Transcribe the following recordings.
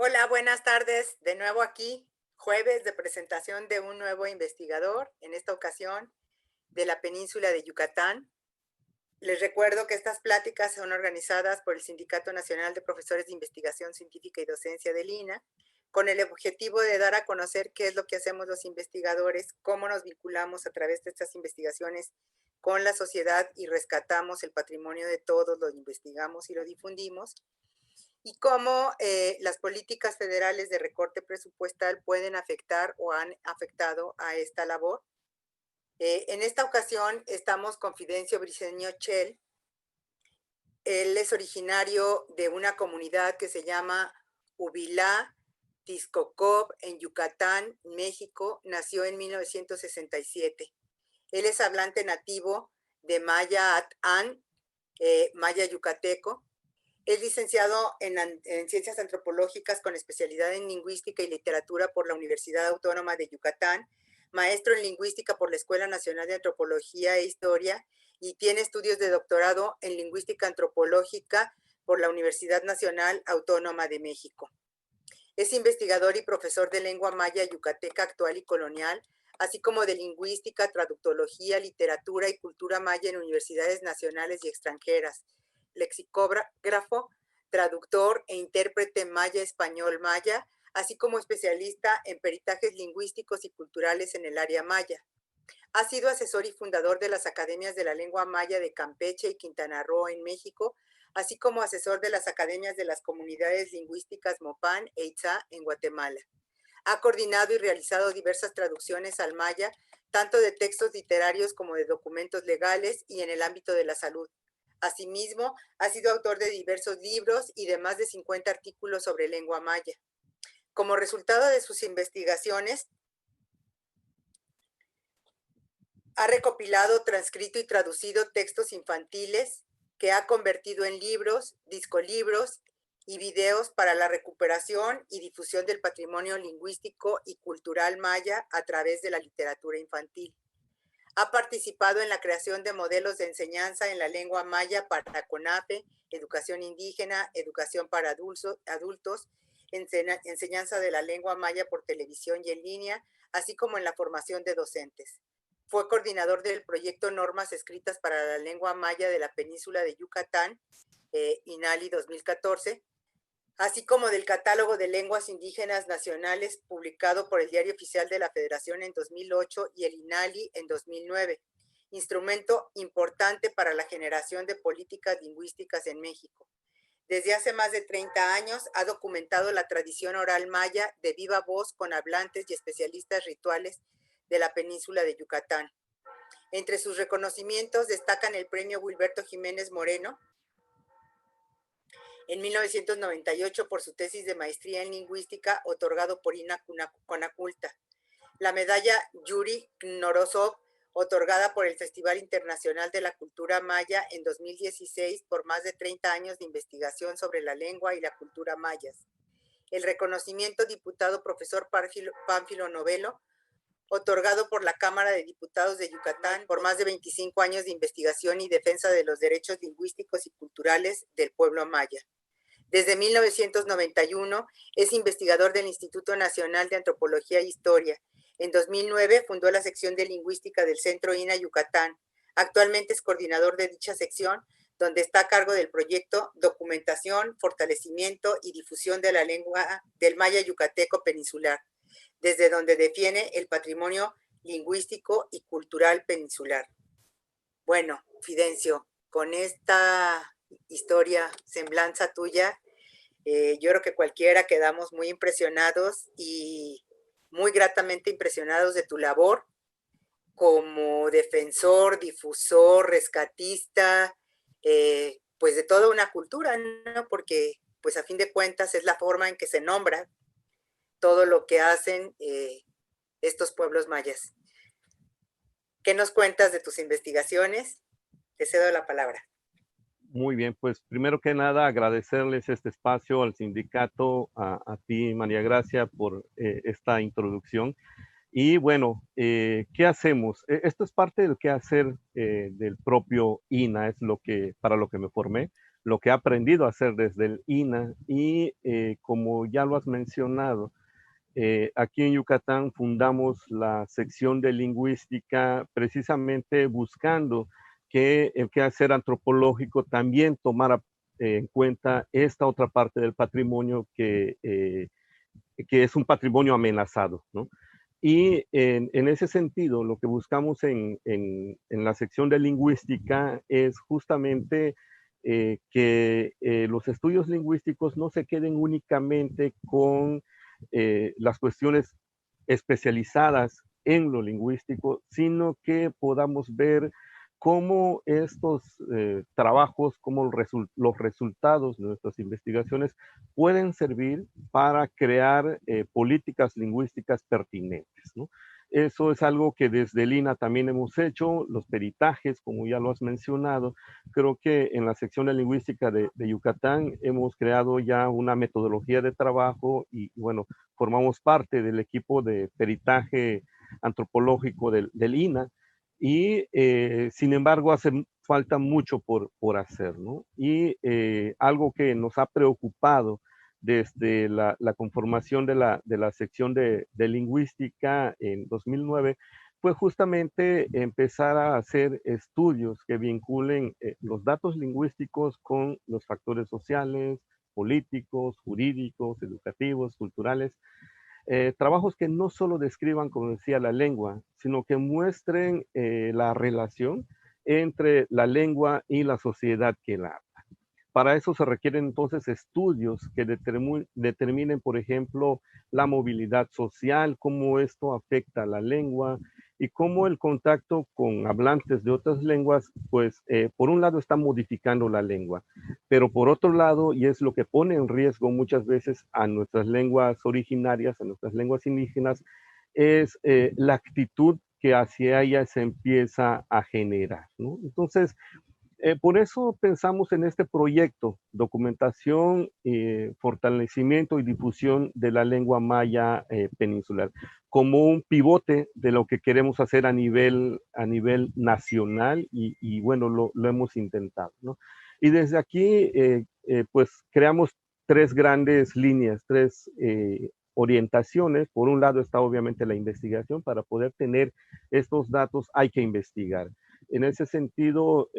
Hola, buenas tardes. De nuevo aquí, jueves de presentación de un nuevo investigador, en esta ocasión de la península de Yucatán. Les recuerdo que estas pláticas son organizadas por el Sindicato Nacional de Profesores de Investigación Científica y Docencia del INA, con el objetivo de dar a conocer qué es lo que hacemos los investigadores, cómo nos vinculamos a través de estas investigaciones con la sociedad y rescatamos el patrimonio de todos, lo investigamos y lo difundimos, y cómo las políticas federales de recorte presupuestal pueden afectar o han afectado a esta labor. En esta ocasión estamos con Fidencio Briceño Chel. Él es originario de una comunidad que se llama Ubilá Tizcocob en Yucatán, México. Nació en 1967. Él es hablante nativo de Maya Atán, Maya yucateco. Es licenciado en Ciencias Antropológicas con especialidad en Lingüística y Literatura por la Universidad Autónoma de Yucatán, maestro en Lingüística por la Escuela Nacional de Antropología e Historia y tiene estudios de doctorado en Lingüística Antropológica por la Universidad Nacional Autónoma de México. Es investigador y profesor de lengua maya yucateca actual y colonial, así como de lingüística, traductología, literatura y cultura maya en universidades nacionales y extranjeras, lexicógrafo, traductor e intérprete maya-español-maya, así como especialista en peritajes lingüísticos y culturales en el área maya. Ha sido asesor y fundador de las Academias de la Lengua Maya de Campeche y Quintana Roo en México, así como asesor de las Academias de las Comunidades Lingüísticas Mopán e Itzá en Guatemala. Ha coordinado y realizado diversas traducciones al maya, tanto de textos literarios como de documentos legales y en el ámbito de la salud. Asimismo, ha sido autor de diversos libros y de más de 50 artículos sobre lengua maya. Como resultado de sus investigaciones, ha recopilado, transcrito y traducido textos infantiles que ha convertido en libros, discolibros y videos para la recuperación y difusión del patrimonio lingüístico y cultural maya a través de la literatura infantil. Ha participado en la creación de modelos de enseñanza en la lengua maya para CONAPE, educación indígena, educación para adultos, enseñanza de la lengua maya por televisión y en línea, así como en la formación de docentes. Fue coordinador del proyecto Normas Escritas para la Lengua Maya de la Península de Yucatán, INALI 2014, así como del Catálogo de Lenguas Indígenas Nacionales publicado por el Diario Oficial de la Federación en 2008 y el INALI en 2009, instrumento importante para la generación de políticas lingüísticas en México. Desde hace más de 30 años ha documentado la tradición oral maya de viva voz con hablantes y especialistas rituales de la península de Yucatán. Entre sus reconocimientos destacan el Premio Wilberto Jiménez Moreno en 1998 por su tesis de maestría en lingüística otorgado por INA Conaculta, la medalla Yuri Knorosov, otorgada por el Festival Internacional de la Cultura Maya en 2016 por más de 30 años de investigación sobre la lengua y la cultura mayas. El reconocimiento diputado profesor Pánfilo Novelo, otorgado por la Cámara de Diputados de Yucatán por más de 25 años de investigación y defensa de los derechos lingüísticos y culturales del pueblo maya. Desde 1991 es investigador del Instituto Nacional de Antropología e Historia. En 2009 fundó la sección de lingüística del Centro INA Yucatán. Actualmente es coordinador de dicha sección, donde está a cargo del proyecto Documentación, Fortalecimiento y Difusión de la Lengua del Maya Yucateco Peninsular, desde donde defiende el patrimonio lingüístico y cultural peninsular. Bueno, Fidencio, con esta historia, semblanza tuya, yo creo que cualquiera quedamos muy impresionados y muy gratamente impresionados de tu labor como defensor, difusor, rescatista, pues de toda una cultura, ¿no? Porque pues a fin de cuentas es la forma en que se nombra todo lo que hacen estos pueblos mayas. ¿Qué nos cuentas de tus investigaciones? Te cedo la palabra. Muy bien, pues primero que nada agradecerles este espacio al sindicato, a ti María Gracia por esta introducción. Y bueno, ¿qué hacemos? Esto es parte del qué hacer del propio INA, es lo que, para lo que me formé, lo que he aprendido a hacer desde el INA y como ya lo has mencionado, aquí en Yucatán fundamos la sección de lingüística precisamente buscando que el quehacer antropológico también tomara en cuenta esta otra parte del patrimonio que es un patrimonio amenazado, ¿no? Y en ese sentido, lo que buscamos en la sección de lingüística es justamente que los estudios lingüísticos no se queden únicamente con las cuestiones especializadas en lo lingüístico, sino que podamos ver cómo estos trabajos, cómo los resultados de nuestras investigaciones pueden servir para crear políticas lingüísticas pertinentes, ¿no? Eso es algo que desde el INA también hemos hecho, los peritajes, como ya lo has mencionado. Creo que en la sección de lingüística de Yucatán hemos creado ya una metodología de trabajo y bueno, formamos parte del equipo de peritaje antropológico del INA y sin embargo hace falta mucho por hacer, ¿no? Y algo que nos ha preocupado desde la conformación de la sección de lingüística en 2009 fue justamente empezar a hacer estudios que vinculen los datos lingüísticos con los factores sociales, políticos, jurídicos, educativos, culturales, trabajos que no solo describan, como decía, la lengua, sino que muestren la relación entre la lengua y la sociedad que la habla. Para eso se requieren entonces estudios que determinen, por ejemplo, la movilidad social, cómo esto afecta a la lengua y cómo el contacto con hablantes de otras lenguas, pues, por un lado está modificando la lengua, pero por otro lado, y es lo que pone en riesgo muchas veces a nuestras lenguas originarias, a nuestras lenguas indígenas, es la actitud que hacia ellas se empieza a generar, ¿no? Entonces, por eso pensamos en este proyecto, documentación, fortalecimiento y difusión de la lengua maya peninsular, como un pivote de lo que queremos hacer a nivel nacional y bueno, lo hemos intentado, ¿no? Y desde aquí, pues creamos tres grandes líneas, tres orientaciones. Por un lado está obviamente la investigación. Para poder tener estos datos hay que investigar. En ese sentido,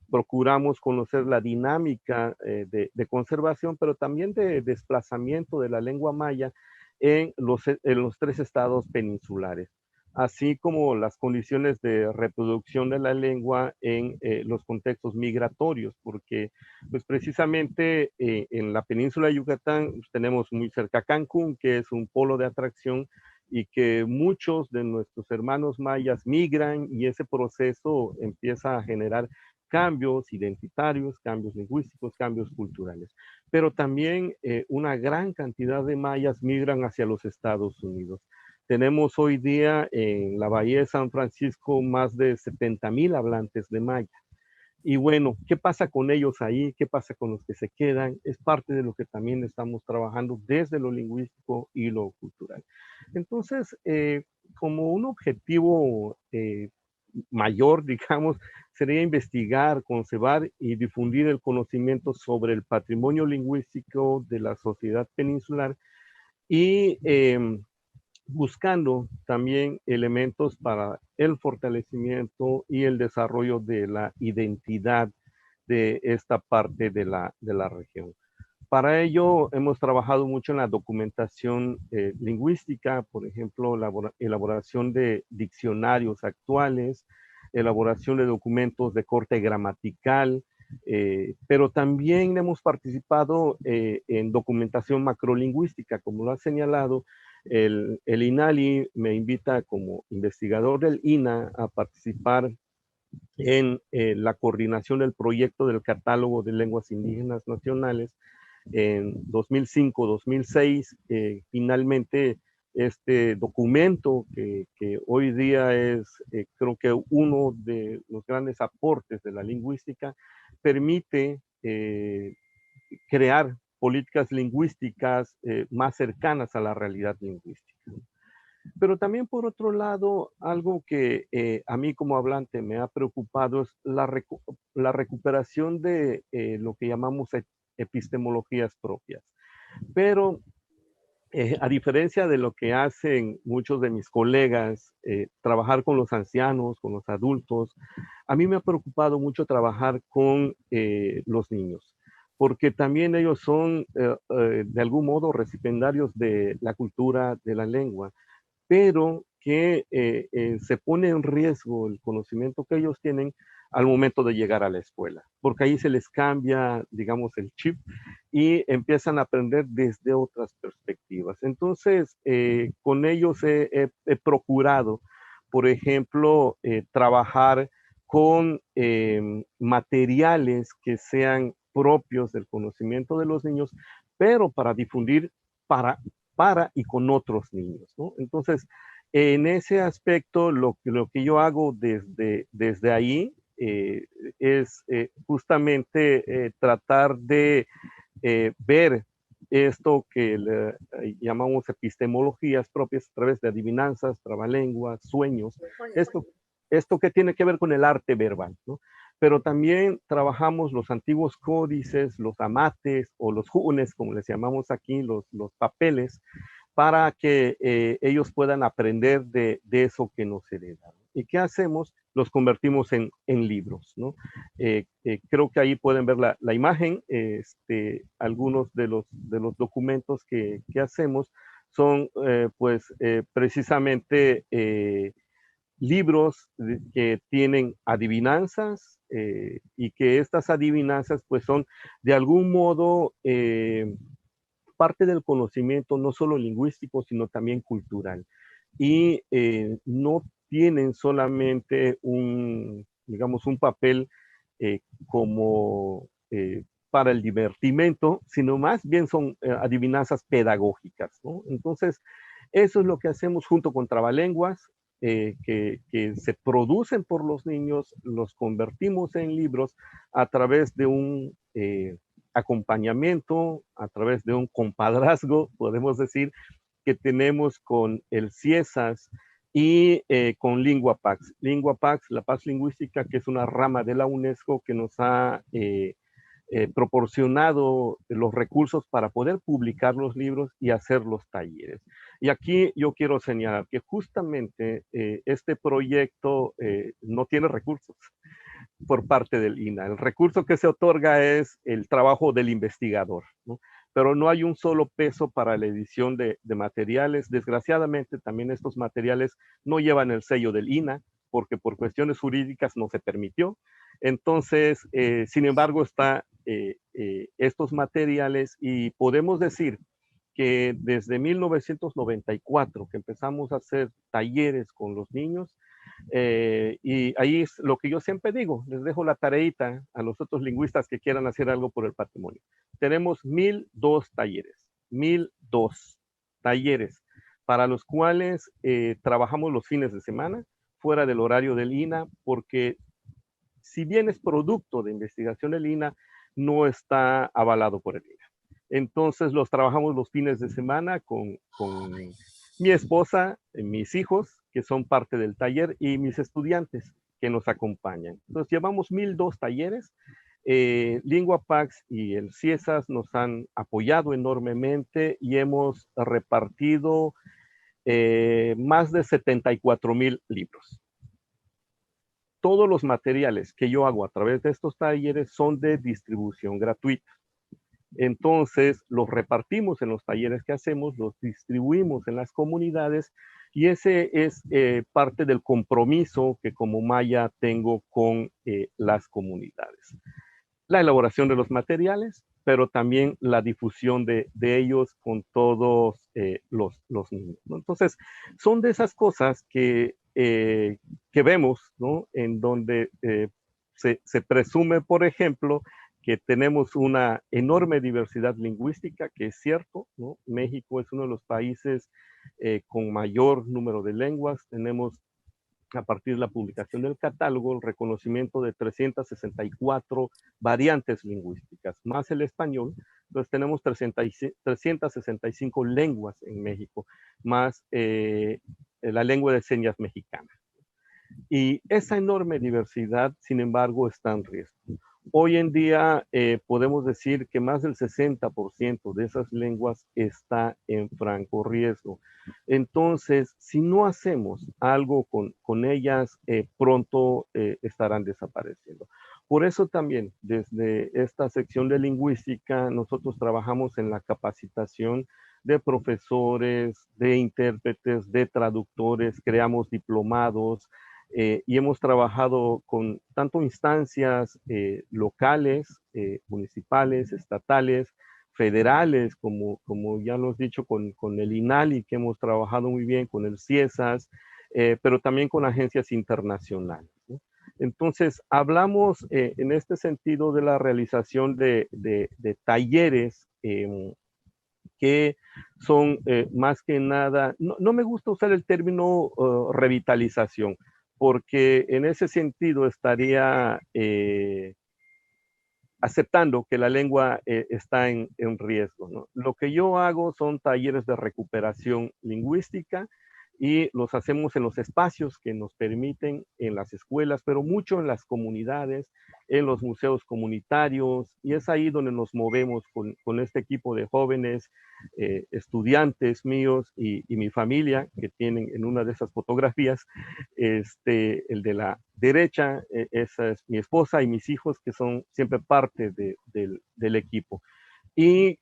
procuramos conocer la dinámica de conservación, pero también de desplazamiento de la lengua maya en los tres estados peninsulares, así como las condiciones de reproducción de la lengua en los contextos migratorios, porque pues precisamente en la península de Yucatán pues, tenemos muy cerca Cancún, que es un polo de atracción y que muchos de nuestros hermanos mayas migran y ese proceso empieza a generar cambios identitarios, cambios lingüísticos, cambios culturales. Pero también una gran cantidad de mayas migran hacia los Estados Unidos. Tenemos hoy día en la Bahía de San Francisco más de 70,000 hablantes de maya. Y bueno, ¿qué pasa con ellos ahí? ¿Qué pasa con los que se quedan? Es parte de lo que también estamos trabajando desde lo lingüístico y lo cultural. Entonces, como un objetivo mayor, digamos, sería investigar, conservar y difundir el conocimiento sobre el patrimonio lingüístico de la sociedad peninsular y buscando también elementos para el fortalecimiento y el desarrollo de la identidad de esta parte de la región. Para ello hemos trabajado mucho en la documentación lingüística, por ejemplo, la elaboración de diccionarios actuales, elaboración de documentos de corte gramatical, pero también hemos participado en documentación macrolingüística, como lo ha señalado. El INALI me invita como investigador del INA a participar en la coordinación del proyecto del catálogo de lenguas indígenas nacionales en 2005-2006. Finalmente, este documento que hoy día es, creo que uno de los grandes aportes de la lingüística, permite crear políticas lingüísticas más cercanas a la realidad lingüística. Pero también por otro lado, algo que a mí como hablante me ha preocupado es la recuperación de lo que llamamos epistemologías propias. Pero a diferencia de lo que hacen muchos de mis colegas, trabajar con los ancianos, con los adultos, a mí me ha preocupado mucho trabajar con los niños, porque también ellos son de algún modo recipiendarios de la cultura, de la lengua, pero que se pone en riesgo el conocimiento que ellos tienen al momento de llegar a la escuela, porque ahí se les cambia, digamos, el chip y empiezan a aprender desde otras perspectivas. Entonces, con ellos he procurado, por ejemplo, trabajar con materiales que sean propios del conocimiento de los niños, pero para difundir para y con otros niños, ¿no? Entonces, en ese aspecto, lo que yo hago desde ahí es justamente tratar de ver esto que llamamos epistemologías propias a través de adivinanzas, trabalenguas, sueños, esto, esto que tiene que ver con el arte verbal, ¿no? Pero también trabajamos los antiguos códices, los amates o los junes, como les llamamos aquí, los papeles, para que ellos puedan aprender de eso que nos heredan. ¿Y qué hacemos? Los convertimos en libros, ¿no? Creo que ahí pueden ver la imagen. Algunos de los documentos que hacemos son, precisamente libros que tienen adivinanzas y que estas adivinanzas, pues, son de algún modo parte del conocimiento no solo lingüístico, sino también cultural. Y no tienen solamente digamos, un papel como para el divertimento, sino más bien son adivinanzas pedagógicas, ¿no? Entonces, eso es lo que hacemos junto con Trabalenguas, que se producen por los niños, los convertimos en libros a través de un acompañamiento, a través de un compadrazgo, podemos decir, que tenemos con el CIESAS y con LinguaPax. LinguaPax, la paz lingüística, que es una rama de la UNESCO que nos ha proporcionado los recursos para poder publicar los libros y hacer los talleres. Y aquí yo quiero señalar que justamente este proyecto no tiene recursos por parte del INAH. El recurso que se otorga es el trabajo del investigador, ¿no? Pero no hay un solo peso para la edición de materiales. Desgraciadamente, también estos materiales no llevan el sello del INAH, porque por cuestiones jurídicas no se permitió. Entonces, sin embargo, están estos materiales y podemos decir que desde 1994 que empezamos a hacer talleres con los niños, y ahí es lo que yo siempre digo, les dejo la tareita a los otros lingüistas que quieran hacer algo por el patrimonio. Tenemos 1002 talleres, 1002 talleres para los cuales trabajamos los fines de semana, fuera del horario del INAH, porque si bien es producto de investigación del INAH, no está avalado por el INAH. Entonces los trabajamos los fines de semana con mi esposa, mis hijos, que son parte del taller, y mis estudiantes que nos acompañan. Entonces llevamos 1002 talleres. LinguaPax y el CIESAS nos han apoyado enormemente y hemos repartido más de 74,000 libros. Todos los materiales que yo hago a través de estos talleres son de distribución gratuita. Entonces, los repartimos en los talleres que hacemos, los distribuimos en las comunidades y ese es parte del compromiso que como Maya tengo con las comunidades. La elaboración de los materiales, pero también la difusión de ellos con todos los niños, ¿no? Entonces, son de esas cosas que vemos, ¿no? En donde se presume, por ejemplo, que tenemos una enorme diversidad lingüística, que es cierto, ¿no? México es uno de los países con mayor número de lenguas, tenemos a partir de la publicación del catálogo, el reconocimiento de 364 variantes lingüísticas, más el español. Entonces tenemos 365 lenguas en México, más la lengua de señas mexicana. Y esa enorme diversidad, sin embargo, está en riesgo. Hoy en día podemos decir que más del 60% de esas lenguas está en franco riesgo. Entonces, si no hacemos algo con ellas, pronto estarán desapareciendo. Por eso también, desde esta sección de lingüística, nosotros trabajamos en la capacitación de profesores, de intérpretes, de traductores, creamos diplomados, y hemos trabajado con tanto instancias locales, municipales, estatales, federales, como ya lo has dicho, con el INALI, que hemos trabajado muy bien, con el CIESAS, pero también con agencias internacionales, ¿no? Entonces, hablamos en este sentido de la realización de talleres que son más que nada, no me gusta usar el término revitalización, porque en ese sentido estaría aceptando que la lengua está en riesgo, ¿no? Lo que yo hago son talleres de recuperación lingüística y los hacemos en los espacios que nos permiten en las escuelas, pero mucho en las comunidades, en los museos comunitarios, y es ahí donde nos movemos con este equipo de jóvenes, estudiantes míos y mi familia, que tienen en una de esas fotografías, el de la derecha, esa es mi esposa y mis hijos, que son siempre parte del equipo. Y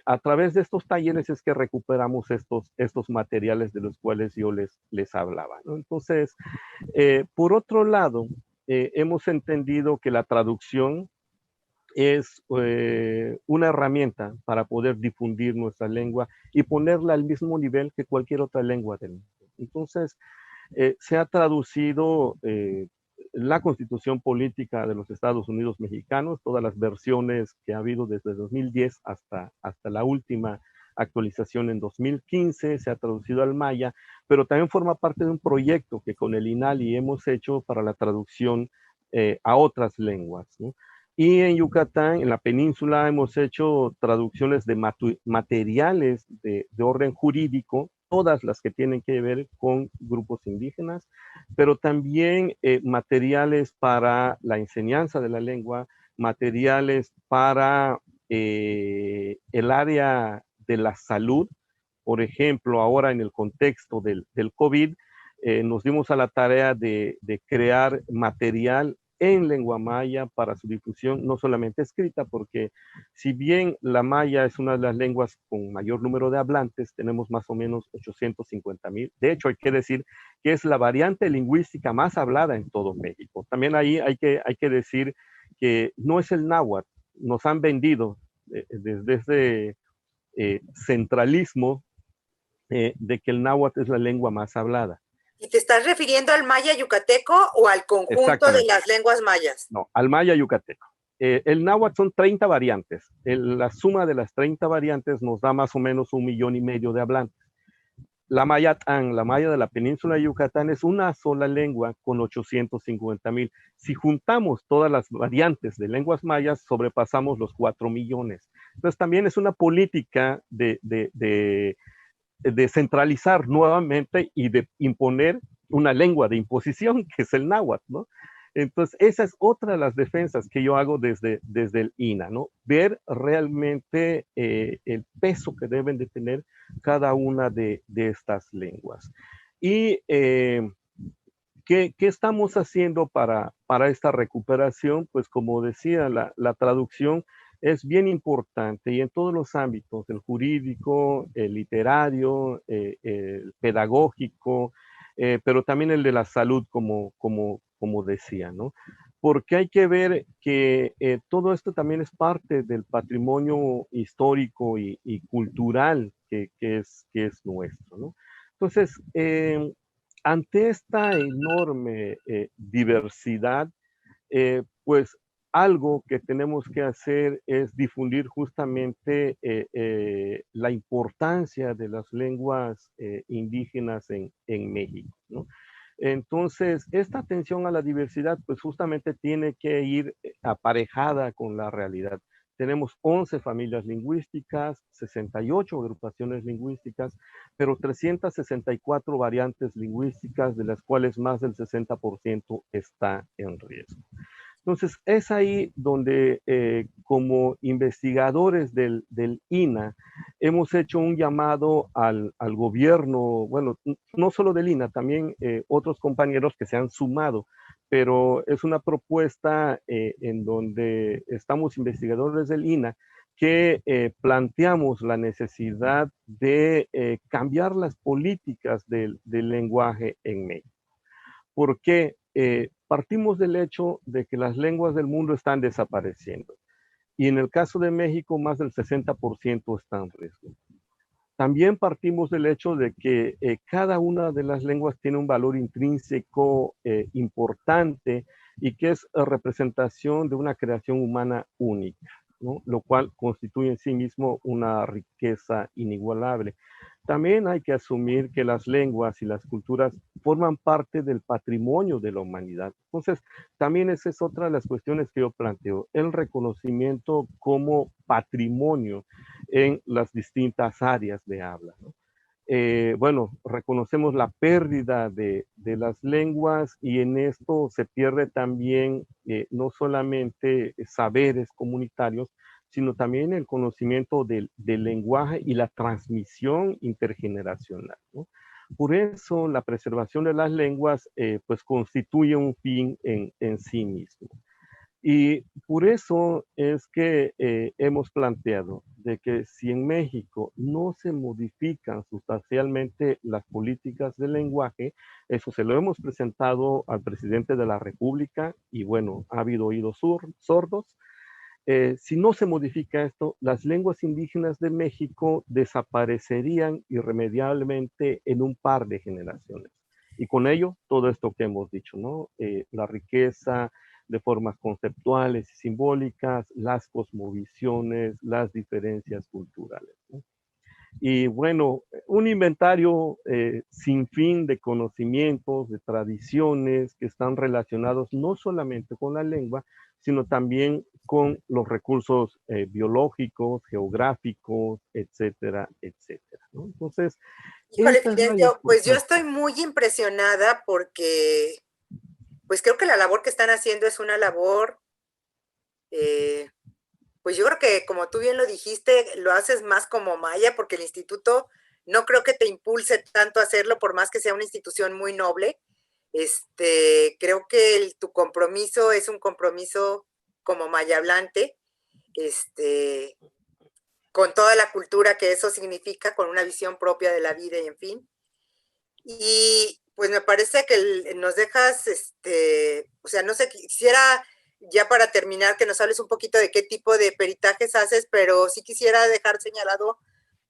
a través de estos talleres es que recuperamos estos materiales de los cuales yo les hablaba, ¿no? Entonces, por otro lado, hemos entendido que la traducción es una herramienta para poder difundir nuestra lengua y ponerla al mismo nivel que cualquier otra lengua del mundo. Entonces, se ha traducido la Constitución Política de los Estados Unidos Mexicanos, todas las versiones que ha habido desde 2010 hasta la última actualización en 2015, se ha traducido al maya, pero también forma parte de un proyecto que con el INALI hemos hecho para la traducción a otras lenguas, ¿no? Y en Yucatán, en la península, hemos hecho traducciones de materiales de orden jurídico, todas las que tienen que ver con grupos indígenas, pero también materiales para la enseñanza de la lengua, materiales para el área de la salud. Por ejemplo, ahora en el contexto del COVID, nos dimos a la tarea de crear material en lengua maya para su difusión, no solamente escrita, porque si bien la maya es una de las lenguas con mayor número de hablantes, tenemos más o menos 850,000. De hecho, hay que decir que es la variante lingüística más hablada en todo México. También ahí hay que decir que no es el náhuatl. Nos han vendido desde ese centralismo de que el náhuatl es la lengua más hablada. ¿Y te estás refiriendo al maya yucateco o al conjunto de las lenguas mayas? No, al maya yucateco. El náhuatl son 30 variantes. La suma de las 30 variantes nos da más o menos 1,5 millones de hablantes. La mayatán, la maya de la península de Yucatán, es una sola lengua con 850,000. Si juntamos todas las variantes de lenguas mayas, sobrepasamos los 4 millones. Entonces también es una política de centralizar nuevamente y de imponer una lengua de imposición, que es el náhuatl, ¿no? Entonces, esa es otra de las defensas que yo hago desde el INA, ¿no? Ver realmente el peso que deben de tener cada una de estas lenguas. Y ¿qué estamos haciendo para esta recuperación? Pues como decía, la traducción es bien importante y en todos los ámbitos, el jurídico, el literario, el pedagógico, pero también el de la salud, como decía, ¿no? Porque hay que ver que todo esto también es parte del patrimonio histórico y cultural que es nuestro, ¿no? Entonces, ante esta enorme diversidad, pues algo que tenemos que hacer es difundir justamente la importancia de las lenguas indígenas en México, ¿no? Entonces, esta atención a la diversidad, pues justamente tiene que ir aparejada con la realidad. Tenemos 11 familias lingüísticas, 68 agrupaciones lingüísticas, pero 364 variantes lingüísticas, de las cuales más del 60% está en riesgo. Entonces, es ahí donde como investigadores del INAH hemos hecho un llamado al gobierno, bueno, no solo del INAH, también otros compañeros que se han sumado, pero es una propuesta en donde estamos investigadores del INAH que planteamos la necesidad de cambiar las políticas del lenguaje en México. ¿Por qué? Partimos del hecho de que las lenguas del mundo están desapareciendo. Y en el caso de México, más del 60% está en riesgo. También partimos del hecho de que cada una de las lenguas tiene un valor intrínseco importante y que es representación de una creación humana única, ¿no? Lo cual constituye en sí mismo una riqueza inigualable. También hay que asumir que las lenguas y las culturas forman parte del patrimonio de la humanidad. Entonces, también esa es otra de las cuestiones que yo planteo, el reconocimiento como patrimonio en las distintas áreas de habla, ¿no? Bueno, reconocemos la pérdida de las lenguas y en esto se pierde también no solamente saberes comunitarios, sino también el conocimiento del lenguaje y la transmisión intergeneracional, ¿no? Por eso la preservación de las lenguas pues constituye un fin en sí mismo. Y por eso es que hemos planteado de que si en México no se modifican sustancialmente las políticas del lenguaje, eso se lo hemos presentado al presidente de la República y bueno, ha habido oídos sordos. Si no se modifica esto, las lenguas indígenas de México desaparecerían irremediablemente en un par de generaciones. Y con ello, todo esto que hemos dicho, ¿no? La riqueza de formas conceptuales y simbólicas, las cosmovisiones, las diferencias culturales, ¿no? Y bueno, un inventario sin fin de conocimientos, de tradiciones que están relacionados no solamente con la lengua, sino también con los recursos biológicos, geográficos, etcétera, etcétera, ¿no? Entonces, Híjole, esta es la Fidencio, pues yo discusión. estoy muy impresionada porque, pues creo que la labor que están haciendo es una labor, eh, pues yo creo que como tú bien lo dijiste, lo haces más como Maya, porque el instituto no creo que te impulse tanto a hacerlo, por más que sea una institución muy noble. Creo que tu compromiso es un compromiso como Maya hablante, este, con toda la cultura que eso significa, con una visión propia de la vida y en fin. Y pues me parece que nos dejas, o sea, no sé, quisiera ya para terminar que nos hables un poquito de qué tipo de peritajes haces, pero sí quisiera dejar señalado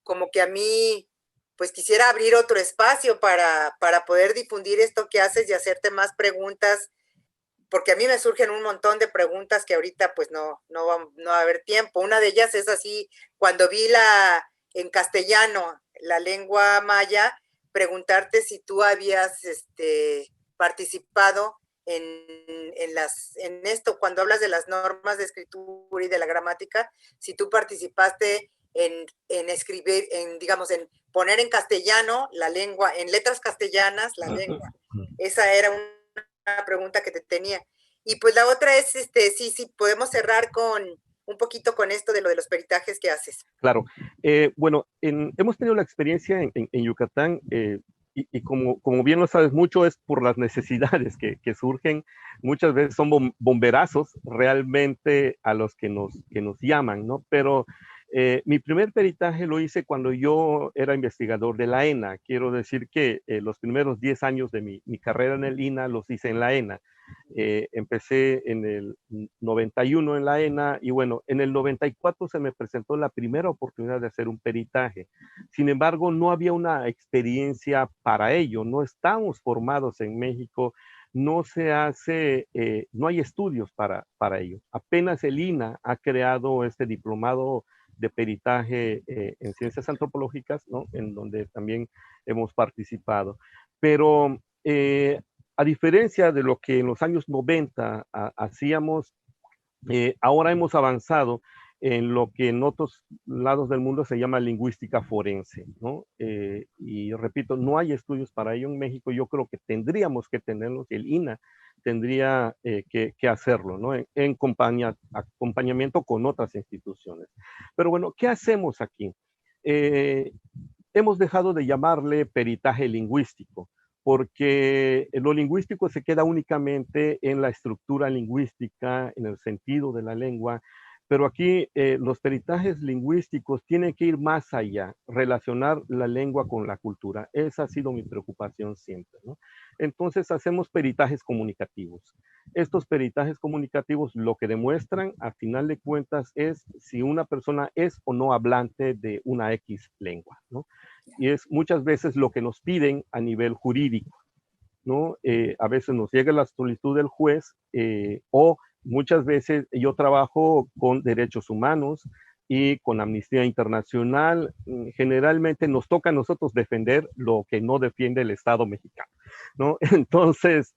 como que a mí, pues quisiera abrir otro espacio para poder difundir esto que haces y hacerte más preguntas, porque a mí me surgen un montón de preguntas que ahorita pues no va a haber tiempo. Una de ellas es así, cuando vi en castellano la lengua maya, preguntarte si tú habías participado en esto, cuando hablas de las normas de escritura y de la gramática, si tú participaste en escribir, digamos, en poner en castellano la lengua, en letras castellanas la lengua. Esa era una pregunta que te tenía. Y pues la otra es, sí, podemos cerrar con un poquito con esto de lo de los peritajes que haces. Claro. Bueno, hemos tenido la experiencia en Yucatán y como bien lo sabes mucho es por las necesidades que surgen. Muchas veces son bomberazos realmente a los que nos llaman, ¿no? Pero mi primer peritaje lo hice cuando yo era investigador de la ENA. Quiero decir que los primeros 10 años de mi carrera en el INAH los hice en la ENA. Empecé en el 91 en la ENA y bueno, en el 94 se me presentó la primera oportunidad de hacer un peritaje. Sin embargo, no había una experiencia para ello, no estamos formados en México, no se hace, no hay estudios para ello. Apenas el INAH ha creado este diplomado de peritaje en ciencias antropológicas, ¿no? En donde también hemos participado. Pero a diferencia de lo que en los años 90 hacíamos, ahora hemos avanzado en lo que en otros lados del mundo se llama lingüística forense, ¿no? Y repito, no hay estudios para ello en México. Yo creo que tendríamos que tenerlos, el INAH tendría que hacerlo, ¿no? En acompañamiento con otras instituciones. Pero bueno, ¿qué hacemos aquí? Hemos dejado de llamarle peritaje lingüístico, porque lo lingüístico se queda únicamente en la estructura lingüística, en el sentido de la lengua, pero aquí los peritajes lingüísticos tienen que ir más allá, relacionar la lengua con la cultura. Esa ha sido mi preocupación siempre, ¿no? Entonces hacemos peritajes comunicativos. Estos peritajes comunicativos lo que demuestran, a final de cuentas, es si una persona es o no hablante de una X lengua, ¿no? Y es muchas veces lo que nos piden a nivel jurídico, ¿no? A veces nos llega la solicitud del juez o muchas veces yo trabajo con derechos humanos y con Amnistía Internacional. Generalmente nos toca a nosotros defender lo que no defiende el Estado mexicano, ¿no? Entonces,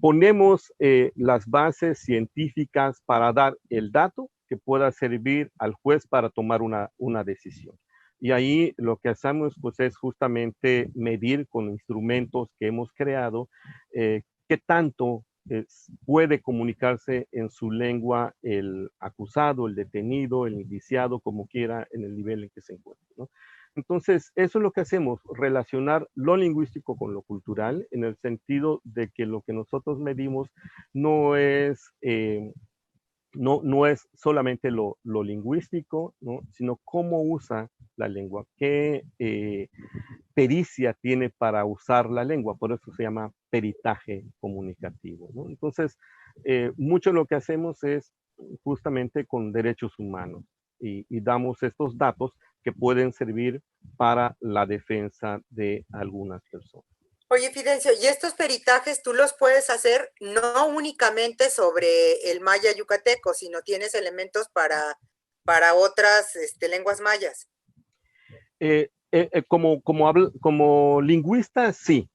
ponemos las bases científicas para dar el dato que pueda servir al juez para tomar una decisión. Y ahí lo que hacemos pues, es justamente medir con instrumentos que hemos creado qué tanto puede comunicarse en su lengua el acusado, el detenido, el indiciado, como quiera, en el nivel en que se encuentre, ¿no? Entonces, eso es lo que hacemos, relacionar lo lingüístico con lo cultural, en el sentido de que lo que nosotros medimos no es, no es solamente lo lingüístico, ¿no? Sino cómo usa la lengua, qué pericia tiene para usar la lengua, por eso se llama peritaje comunicativo, ¿no? Entonces, mucho lo que hacemos es justamente con derechos humanos y damos estos datos que pueden servir para la defensa de algunas personas. Oye, Fidencio, ¿y estos peritajes tú los puedes hacer no únicamente sobre el maya yucateco, sino tienes elementos para otras lenguas mayas? Como lingüista, sí.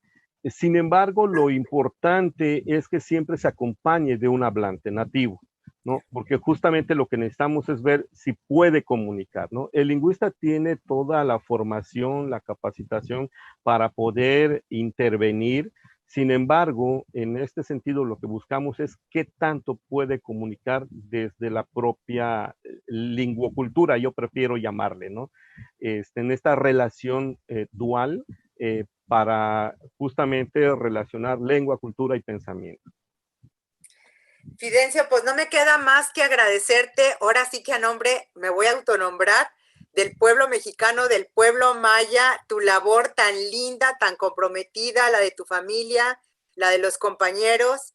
Sin embargo, lo importante es que siempre se acompañe de un hablante nativo, ¿no? Porque justamente lo que necesitamos es ver si puede comunicar, ¿no? El lingüista tiene toda la formación, la capacitación para poder intervenir. Sin embargo, en este sentido, lo que buscamos es qué tanto puede comunicar desde la propia lingüocultura, yo prefiero llamarle, ¿no? En esta relación dual para justamente relacionar lengua, cultura y pensamiento. Fidencio, pues no me queda más que agradecerte. Ahora sí que a nombre, me voy a autonombrar del pueblo mexicano, del pueblo maya, tu labor tan linda, tan comprometida, la de tu familia, la de los compañeros,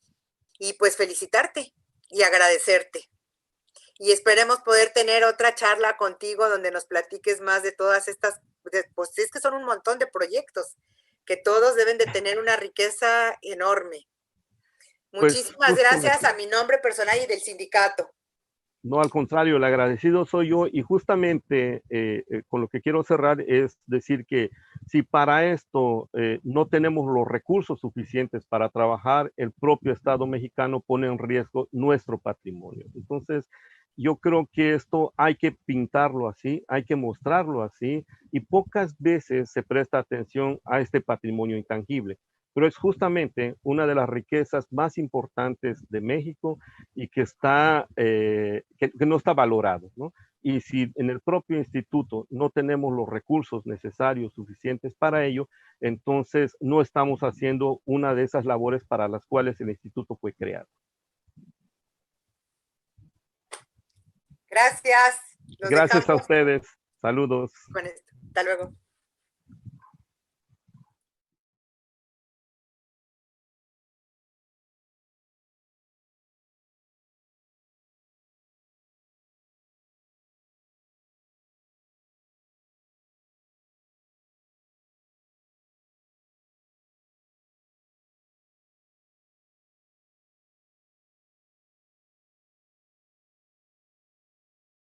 y pues felicitarte y agradecerte. Y esperemos poder tener otra charla contigo donde nos platiques más de todas estas, pues es que son un montón de proyectos que todos deben de tener una riqueza enorme. Pues Muchísimas gracias a mi nombre personal y del sindicato. no, al contrario, el agradecido soy yo y justamente con lo que quiero cerrar es decir que si para esto no tenemos los recursos suficientes para trabajar, el propio Estado mexicano pone en riesgo nuestro patrimonio. Entonces, yo creo que esto hay que pintarlo así, hay que mostrarlo así y pocas veces se presta atención a este patrimonio intangible. Pero es justamente una de las riquezas más importantes de México y que que no está valorado, ¿no? Y si en el propio instituto no tenemos los recursos necesarios, suficientes para ello, entonces no estamos haciendo una de esas labores para las cuales el instituto fue creado. Gracias. Los Gracias a dejamos ustedes. Saludos. con esto. Hasta luego.